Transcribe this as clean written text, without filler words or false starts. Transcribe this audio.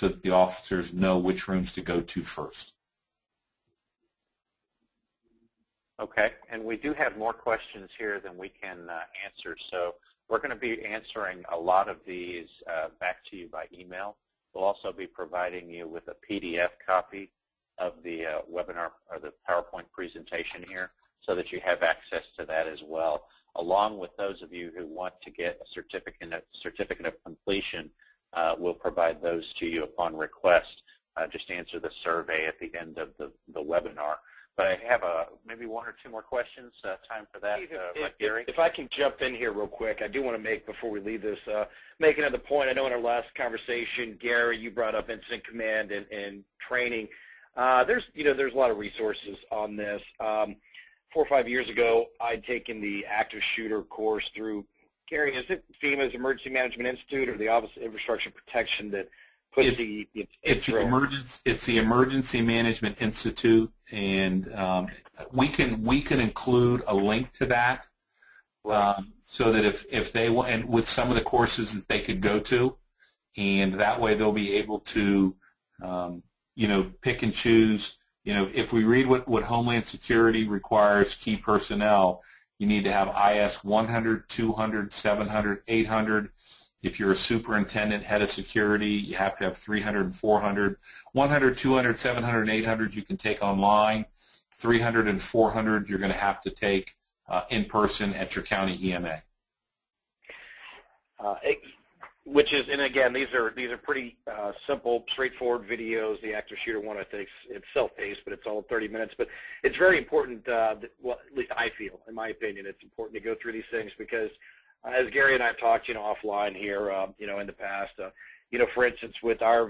so that the officers know which rooms to go to first. Okay, and we do have more questions here than we can answer, so we're going to be answering a lot of these back to you by email. We'll also be providing you with a PDF copy of the webinar or the PowerPoint presentation here so that you have access to that as well, along with those of you who want to get a certificate of completion. We'll provide those to you upon request. Just answer the survey at the end of the webinar. But I have maybe one or two more questions. Time for that, Gary? If I can jump in here real quick, I do want to make, before we leave this, make another point. I know in our last conversation, Gary, you brought up incident command and training. There's a lot of resources on this. 4 or 5 years ago, I'd taken the active shooter course through, Gary, is it FEMA's Emergency Management Institute or the Office of Infrastructure Protection that puts it's the Emergency Management Institute, and we can include a link to that, right. So that if they want, and with some of the courses that they could go to, and that way they'll be able to pick and choose. If we read what Homeland Security requires key personnel, you need to have IS 100, 200, 700, 800. If you're a superintendent, head of security, you have to have 300 and 400. 100, 200, 700, and 800 you can take online. 300 and 400 you're going to have to take in person at your county EMA. And again, these are pretty simple, straightforward videos. The active shooter one, I think, it's self-paced, but it's all 30 minutes. But it's very important. Well, at least I feel, in my opinion, it's important to go through these things because, as Gary and I have talked, offline here, in the past, for instance, with our